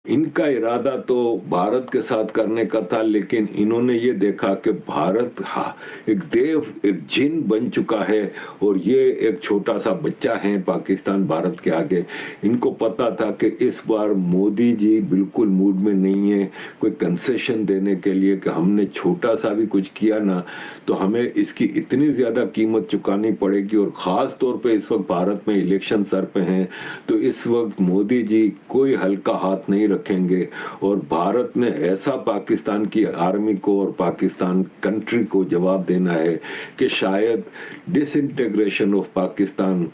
इनका इरादा तो भारत के साथ करने का था, लेकिन इन्होंने ये देखा कि भारत एक जिन बन चुका है और ये एक छोटा सा बच्चा है पाकिस्तान भारत के आगे। इनको पता था कि इस बार मोदी जी बिल्कुल मूड में नहीं है कोई कंसेशन देने के लिए, कि हमने छोटा सा भी कुछ किया ना तो हमें इसकी इतनी ज़्यादा कीमत चुकानी पड़ेगी। और ख़ास तौर पे इस वक्त भारत में इलेक्शन सर पे हैं, तो इस वक्त मोदी जी कोई हल्का हाथ नहीं रखेंगे और भारत ने ऐसा पाकिस्तान की आर्मी को और पाकिस्तान कंट्री को जवाब देना है कि शायद डिसइंटीग्रेशन ऑफ पाकिस्तान।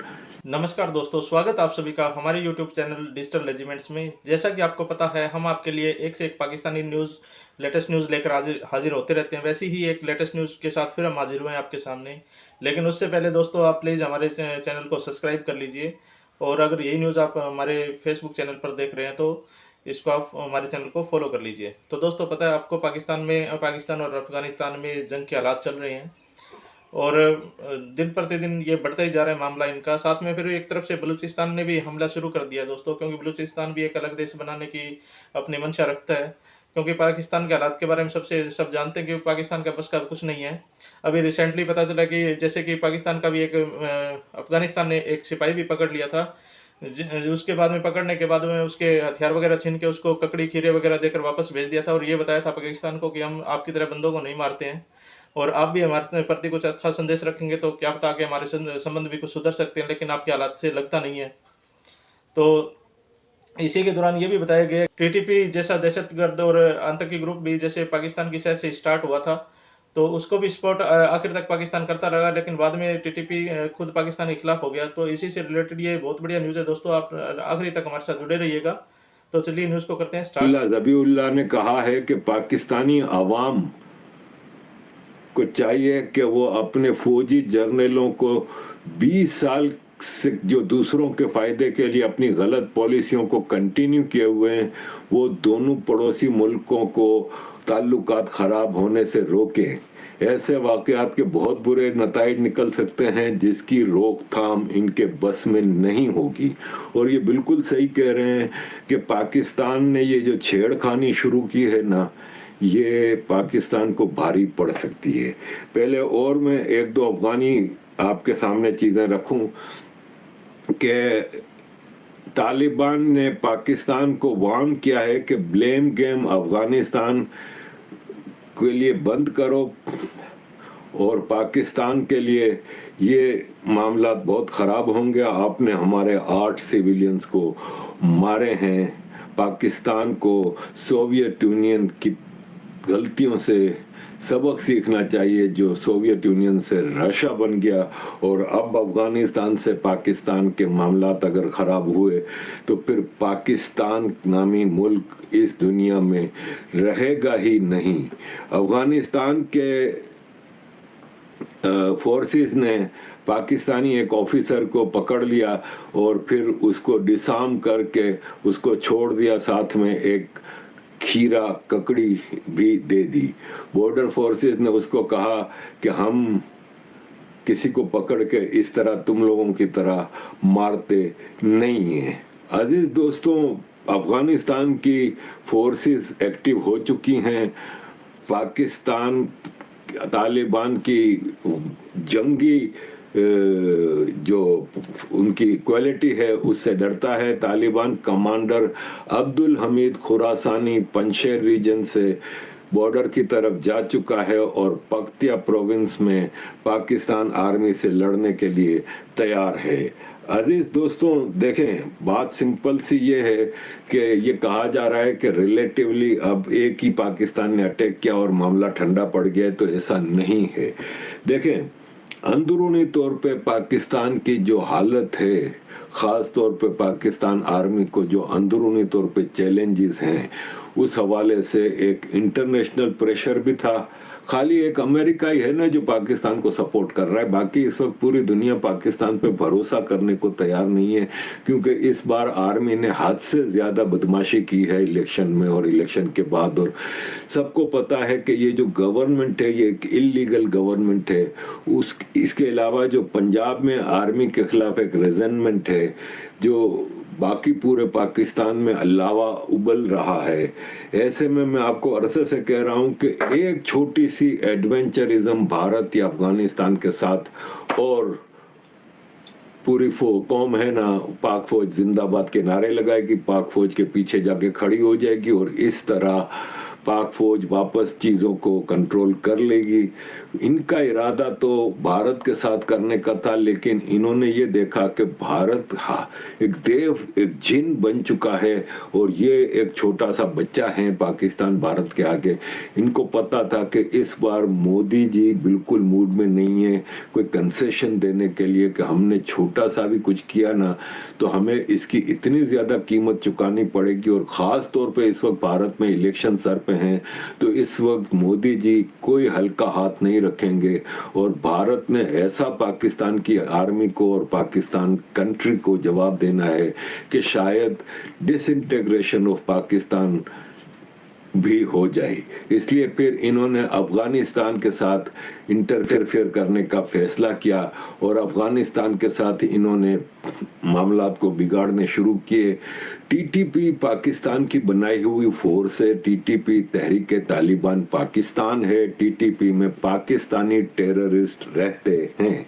नमस्कार दोस्तों, स्वागत आप सभी का हमारे YouTube चैनल डिजिटल रेजिमेंट्स में। जैसा कि आपको पता है, हम आपके लिए एक से एक पाकिस्तानी लेटेस्ट न्यूज़ लेकर हाजिर होते रहते हैं। वैसी ही एक लेटेस्ट न्यूज़ के साथ फिर हम हाजिर हुए हैं आपके सामने। लेकिन उससे पहले दोस्तों, आप प्लीज़ हमारे चैनल को सब्सक्राइब कर लीजिए। और अगर यही न्यूज़ आप हमारे फेसबुक चैनल पर देख रहे हैं तो इसको आप हमारे चैनल को फॉलो कर लीजिए। तो दोस्तों, पता है आपको, पाकिस्तान और अफगानिस्तान में जंग के हालात चल रहे हैं और दिन प्रतिदिन ये बढ़ता ही जा रहा है मामला इनका। साथ में फिर एक तरफ से बलूचिस्तान ने भी हमला शुरू कर दिया दोस्तों, क्योंकि बलूचिस्तान भी एक अलग देश बनाने की अपनी मंशा रखता है। क्योंकि पाकिस्तान के हालात के बारे में सब जानते हैं कि पाकिस्तान का बस का कुछ नहीं है। अभी रिसेंटली पता चला कि जैसे कि पाकिस्तान का भी अफगानिस्तान ने एक सिपाही भी पकड़ लिया था। उसके बाद में पकड़ने के बाद में उसके हथियार वगैरह छीन के उसको ककड़ी खीरे वगैरह देकर वापस भेज दिया था और ये बताया था पाकिस्तान को कि हम आपकी तरह बंदों को नहीं मारते हैं और आप भी हमारे प्रति कुछ अच्छा संदेश रखेंगे तो क्या पता कि हमारे संबंध भी कुछ सुधर सकते हैं। लेकिन आपके हालात से लगता नहीं है। तो इसी के दौरान ये भी बताया गया, टीटीपी जैसा दहशतगर्द और आतंकी ग्रुप भी जैसे पाकिस्तान की शहर से स्टार्ट हुआ था, तो उसको भी सपोर्ट आखिर तक पाकिस्तान करता रहा। लेकिन बाद में टीटीपी खुद पाकिस्तान के खिलाफ हो गया। तो इसी से रिलेटेड ये बहुत बढ़िया न्यूज़ है दोस्तों, आप आखिरी तक हमारे साथ जुड़े रहिएगा। तो चलिए न्यूज़ को करते हैं स्टार्ट। ज़बीउल्लाह ने कहा है कि पाकिस्तानी अवाम को चाहिए कि वो अपने फौजी जर्नलों को 20 साल से जो दूसरों के फायदे के लिए अपनी गलत पॉलिसियों को कंटिन्यू किए हुए हैं, वो दोनों पड़ोसी मुल्कों को ताल्लुकात ख़राब होने से रोकें। ऐसे वाक़यात के बहुत बुरे नताइज निकल सकते हैं जिसकी रोकथाम इनके बस में नहीं होगी। और ये बिल्कुल सही कह रहे हैं कि पाकिस्तान ने ये जो छेड़खानी शुरू की है ना, ये पाकिस्तान को भारी पड़ सकती है। पहले और मैं एक दो अफगानी आपके सामने चीज़ें रखूं कि तालिबान ने पाकिस्तान को वार्न किया है कि ब्लेम गेम अफगानिस्तान के लिए बंद करो और पाकिस्तान के लिए ये मामला बहुत ख़राब होंगे। आपने हमारे 8 सिविलियंस को मारे हैं। पाकिस्तान को सोवियत यूनियन की गलतियों से सबक सीखना चाहिए, जो सोवियत यूनियन से रशिया बन गया। और अब अफगानिस्तान से पाकिस्तान के मामलात अगर ख़राब हुए तो फिर पाकिस्तान नामी मुल्क इस दुनिया में रहेगा ही नहीं। अफगानिस्तान के फोर्सेस ने पाकिस्तानी एक ऑफिसर को पकड़ लिया और फिर उसको डिसआर्म करके उसको छोड़ दिया, साथ में एक खीरा ककड़ी भी दे दी। बॉर्डर फोर्सेस ने उसको कहा कि हम किसी को पकड़ के इस तरह तुम लोगों की तरह मारते नहीं हैं। अजीज दोस्तों, अफगानिस्तान की फोर्सेस एक्टिव हो चुकी हैं। पाकिस्तान तालिबान की जंगी जो उनकी क्वालिटी है उससे डरता है। तालिबान कमांडर अब्दुल हमीद खुरासानी पंशेर रीजन से बॉर्डर की तरफ जा चुका है और पख्तिया प्रोविंस में पाकिस्तान आर्मी से लड़ने के लिए तैयार है। अजीज दोस्तों, देखें, बात सिंपल सी ये है कि ये कहा जा रहा है कि रिलेटिवली अब एक ही पाकिस्तान ने अटैक किया और मामला ठंडा पड़ गया, तो ऐसा नहीं है। देखें, अंदरूनी तौर पे पाकिस्तान की जो हालत है, ख़ास तौर पे पाकिस्तान आर्मी को जो अंदरूनी तौर पे चैलेंजेस हैं, उस हवाले से एक इंटरनेशनल प्रेशर भी था। खाली एक अमेरिका ही है ना जो पाकिस्तान को सपोर्ट कर रहा है, बाकी इस वक्त पूरी दुनिया पाकिस्तान पे भरोसा करने को तैयार नहीं है, क्योंकि इस बार आर्मी ने हद से ज़्यादा बदमाशी की है इलेक्शन में और इलेक्शन के बाद। और सबको पता है कि ये जो गवर्नमेंट है ये एक इलीगल गवर्नमेंट है। इसके अलावा जो पंजाब में आर्मी के खिलाफ एक रेजनमेंट है, जो बाकी पूरे पाकिस्तान में अल्लावा उबल रहा है। ऐसे में मैं आपको अरसे से कह रहा हूं कि एक छोटी सी एडवेंचरिज्म भारत या अफगानिस्तान के साथ, और पूरी कौम है ना, पाक फौज जिंदाबाद के नारे लगाएगी, पाक फौज के पीछे जाके खड़ी हो जाएगी और इस तरह पाक फौज वापस चीज़ों को कंट्रोल कर लेगी। इनका इरादा तो भारत के साथ करने का था, लेकिन इन्होंने ये देखा कि भारत एक देव, एक जिन बन चुका है और ये एक छोटा सा बच्चा है पाकिस्तान भारत के आगे। इनको पता था कि इस बार मोदी जी बिल्कुल मूड में नहीं है कोई कंसेशन देने के लिए, कि हमने छोटा सा भी कुछ किया ना तो हमें इसकी इतनी ज़्यादा कीमत चुकानी पड़ेगी। और ख़ास तौर पे इस वक्त भारत में इलेक्शन सर पे हैं, तो इस वक्त मोदी जी कोई हल्का हाथ नहीं रखेंगे और भारत ने ऐसा पाकिस्तान की आर्मी को और पाकिस्तान कंट्री को जवाब देना है कि शायद डिसइंटीग्रेशन ऑफ पाकिस्तान भी हो जाए। इसलिए फिर इन्होंने अफगानिस्तान के साथ इंटरफेयर करने का फैसला किया और अफगानिस्तान के साथ इन्होंने मामलात को बिगाड़ने शुरू किए। टीटीपी पाकिस्तान की बनाई हुई फोर्स है, टीटीपी तहरीक तालिबान पाकिस्तान है, टीटीपी में पाकिस्तानी टेररिस्ट रहते हैं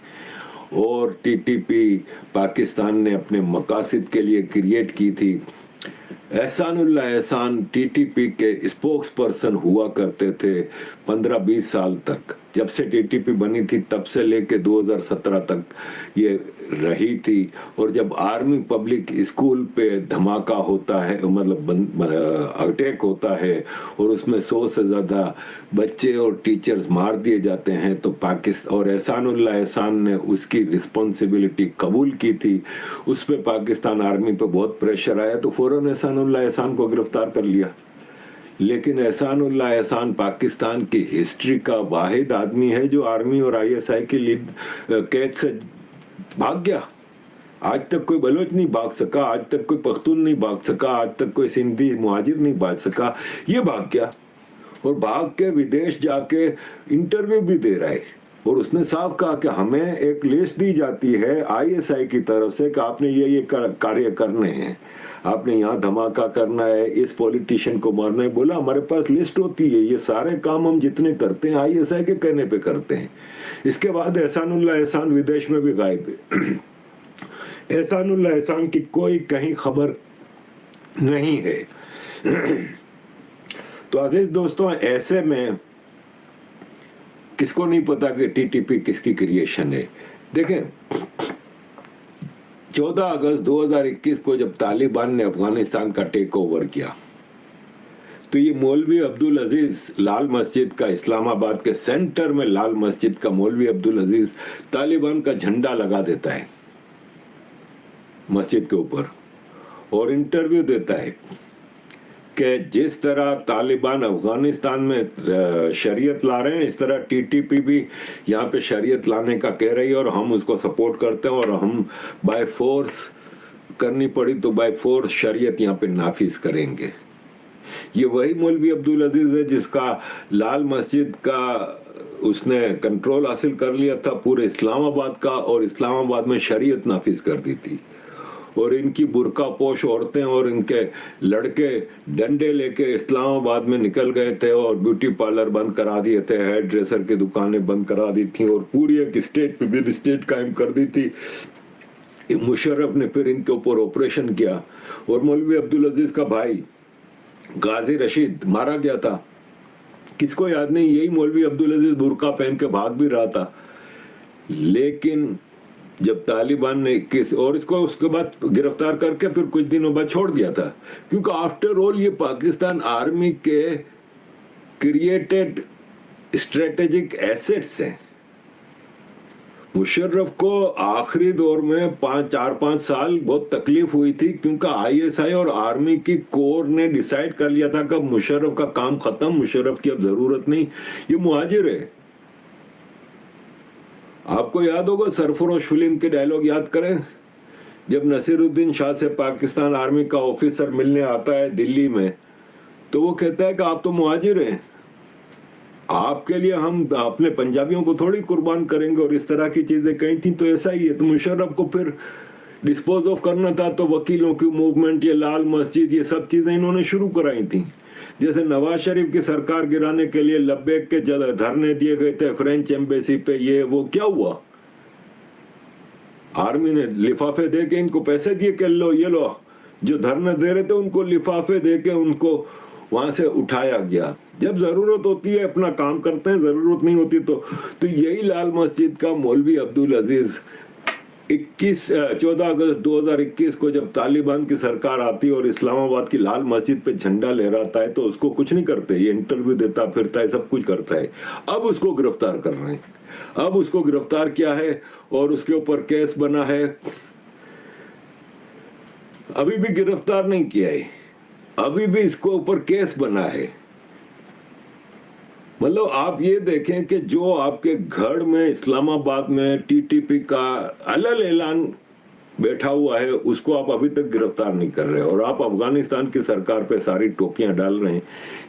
और टीटीपी पाकिस्तान ने अपने मकासद के लिए क्रिएट की थी। एहसानुल्लाह एहसान टीटीपी के स्पोक्स पर्सन हुआ करते थे 15-20 साल तक। जब से टीटीपी बनी थी तब से लेके 2017 तक ये रही थी। और जब आर्मी पब्लिक स्कूल पे धमाका होता है, मतलब अटैक होता है और उसमें 100 से ज़्यादा बच्चे और टीचर्स मार दिए जाते हैं, तो पाकिस्तान और एहसानुल्लाह एहसान ने उसकी रिस्पॉन्सिबिलिटी कबूल की थी। उस पर पाकिस्तान आर्मी पे बहुत प्रेशर आया तो फ़ौरन एहसानुल्लाह एहसान को गिरफ्तार कर लिया। लेकिन एहसानुल्लाह एहसान पाकिस्तान की हिस्ट्री का वाहिद आदमी है जो आर्मी और आईएसआई की कैद से भाग गया। आज तक कोई बलोच नहीं भाग सका, आज तक कोई पख्तून नहीं भाग सका, आज तक कोई सिंधी मुहाजिर नहीं भाग सका, ये भाग गया और भाग के विदेश जाके इंटरव्यू भी दे रहा है। और उसने साफ कहा कि हमें एक लिस्ट दी जाती है आईएसआई की तरफ से कि आपने ये कार्य करने हैं, आपने यहाँ धमाका करना है, इस पॉलिटिशियन को मारना है। बोला हमारे पास लिस्ट होती है, ये सारे काम हम जितने करते हैं आईएसआई के कहने पे करते हैं। इसके बाद एहसानुल्लाह एहसान विदेश में भी गायब है। एहसानुल्लाह एहसान की कोई कहीं खबर नहीं है। तो अजीज दोस्तों, ऐसे में किसको नहीं पता कि टीटीपी किसकी क्रिएशन है। देखें, 14 अगस्त 2021 को जब तालिबान ने अफगानिस्तान का टेक ओवर किया तो ये मौलवी अब्दुल अजीज लाल मस्जिद का, इस्लामाबाद के सेंटर में लाल मस्जिद का मौलवी अब्दुल अजीज तालिबान का झंडा लगा देता है मस्जिद के ऊपर और इंटरव्यू देता है कि जिस तरह तालिबान अफगानिस्तान में शरीयत ला रहे हैं, इस तरह टीटीपी भी यहाँ पे शरीयत लाने का कह रही है और हम उसको सपोर्ट करते हैं और हम बाय फोर्स करनी पड़ी तो बाय फोर्स शरीयत यहाँ पे नाफिज करेंगे। ये वही मौलवी अब्दुल अजीज है जिसका लाल मस्जिद का उसने कंट्रोल हासिल कर लिया था पूरे इस्लामाबाद का और इस्लामाबाद में शरीयत नाफिज कर दी थी। और इनकी बुरका पोश औरतें और इनके लड़के डंडे लेके इस्लामाबाद में निकल गए थे और ब्यूटी पार्लर बंद करा दिए थे, हेयर ड्रेसर की दुकानें बंद करा दी थी और पूरी एक स्टेट विद स्टेट कायम कर दी थी। मुशर्रफ ने फिर इनके ऊपर ऑपरेशन किया और मौलवी अब्दुल अजीज का भाई गाजी रशीद मारा गया था। किसको याद नहीं, यही मौलवी अब्दुल अजीज बुरका पहन के भाग भी रहा था। लेकिन जब तालिबान ने और इसको उसके बाद गिरफ्तार करके फिर कुछ दिनों बाद छोड़ दिया था, क्योंकि आफ्टर ऑल ये पाकिस्तान आर्मी के क्रिएटेड स्ट्रेटेजिक एसेट्स हैं। मुशर्रफ को आखिरी दौर में 4-5 साल बहुत तकलीफ हुई थी क्योंकि आईएसआई और आर्मी की कोर ने डिसाइड कर लिया था कि मुशर्रफ का काम खत्म, मुशर्रफ की अब जरूरत नहीं, ये मुहाजिर है। आपको याद होगा सरफरोश फिल्म के डायलॉग याद करें, जब नसीरुद्दीन शाह से पाकिस्तान आर्मी का ऑफिसर मिलने आता है दिल्ली में तो वो कहता है कि आप तो मुहाजिर हैं, आपके लिए हम अपने पंजाबियों को थोड़ी कुर्बान करेंगे और इस तरह की चीजें कही थी। तो ऐसा ही है। तो मुशर्रफ को फिर डिस्पोज ऑफ करना था तो वकीलों की मूवमेंट, ये लाल मस्जिद, ये सब चीजें इन्होंने शुरू कराई थी। जैसे नवाज शरीफ की सरकार गिराने के लिए लब्बैक के धरने दिए गए थे फ्रेंच एम्बेसी पे, ये वो क्या हुआ? आर्मी ने लिफाफे दे के इनको पैसे दिए कि लो ये लो, जो धरने दे रहे थे उनको लिफाफे दे के उनको वहां से उठाया गया। जब जरूरत होती है अपना काम करते हैं, जरूरत नहीं होती तो यही लाल मस्जिद का मौलवी अब्दुल अजीज 14 अगस्त 2021 को जब तालिबान की सरकार आती है और इस्लामाबाद की लाल मस्जिद पे झंडा लहराता है तो उसको कुछ नहीं करते, ये इंटरव्यू देता फिरता है, सब कुछ करता है। अब उसको गिरफ्तार कर रहे हैं, अब उसको गिरफ्तार किया है और उसके ऊपर केस बना है। अभी भी गिरफ्तार नहीं किया है, अभी भी इसको ऊपर केस बना है। मतलब आप ये देखें कि जो आपके घर में इस्लामाबाद में टीटीपी का अलल ऐलान बैठा हुआ है उसको आप अभी तक गिरफ्तार नहीं कर रहे, और आप अफगानिस्तान की सरकार पे सारी टोपियां डाल रहे हैं।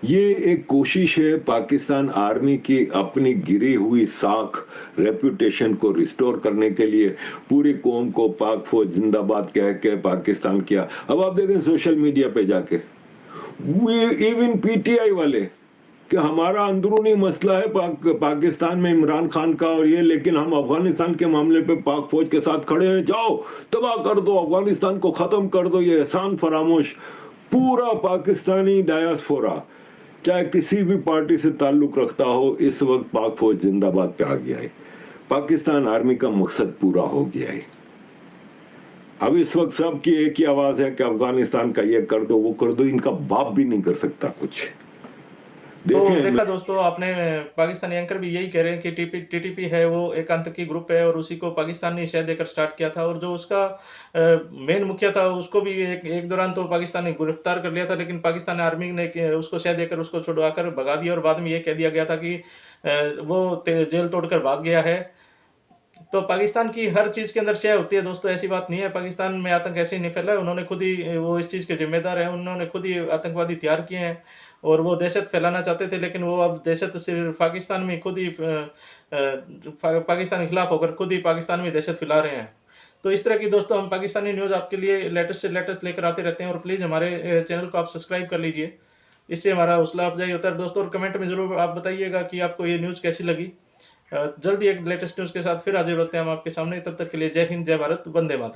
ये एक कोशिश है पाकिस्तान आर्मी की अपनी गिरी हुई साख, रेपुटेशन को रिस्टोर करने के लिए। पूरी कौम को पाक फौज जिंदाबाद कह के पाकिस्तान किया। अब आप देखें सोशल मीडिया पे जाके इवन पीटीआई वाले कि हमारा अंदरूनी मसला है पाकिस्तान में इमरान खान का और ये, लेकिन हम अफगानिस्तान के मामले पे पाक फौज के साथ खड़े हैं, जाओ तबाह कर दो, अफगानिस्तान को खत्म कर दो, ये एहसान फरामोश। पूरा पाकिस्तानी डायस्पोरा चाहे किसी भी पार्टी से ताल्लुक रखता हो, इस वक्त पाक फौज जिंदाबाद पे आ गया है। पाकिस्तान आर्मी का मकसद पूरा हो गया है। अब इस वक्त सबकी एक ही आवाज है कि अफगानिस्तान का ये कर दो, वो कर दो। इनका बाप भी नहीं कर सकता कुछ। तो देखा दोस्तों आपने, पाकिस्तानी एंकर भी यही कह रहे हैं कि टीटीपी है वो एक आतंकी ग्रुप है और उसी को पाकिस्तान ने शह देकर स्टार्ट किया था, और जो उसका मेन मुखिया था उसको भी एक दौरान तो पाकिस्तान ने गिरफ्तार कर लिया था, लेकिन पाकिस्तान आर्मी ने उसको शह देकर उसको छुड़वाकर भगा दिया, और बाद में ये कह दिया गया था कि वो जेल तोड़कर भाग गया है। तो पाकिस्तान की हर चीज़ के अंदर शय होती है दोस्तों, ऐसी बात नहीं है। पाकिस्तान में आतंक ऐसे ही नहीं फैला है, उन्होंने खुद ही, वो इस चीज़ के जिम्मेदार हैं, उन्होंने खुद ही आतंकवादी तैयार किए हैं और वो दहशत फैलाना चाहते थे, लेकिन वो अब दहशत सिर्फ पाकिस्तान में खुद ही पाकिस्तान के खिलाफ होकर खुद ही पाकिस्तान में दहशत फैला रहे हैं। तो इस तरह की दोस्तों हम पाकिस्तानी न्यूज़ आपके लिए लेटेस्ट से लेटेस्ट लेकर आते रहते हैं, और प्लीज़ हमारे चैनल को आप सब्सक्राइब कर लीजिए, इससे हमारा हौसला अफजाई होता है दोस्तों। और कमेंट में ज़रूर आप बताइएगा कि आपको ये न्यूज़ कैसी लगी। जल्दी एक लेटेस्ट न्यूज़ के साथ फिर हाजिर होते हैं हम आपके सामने। तब तक के लिए जय हिंद, जय भारत, वंदे मातरम।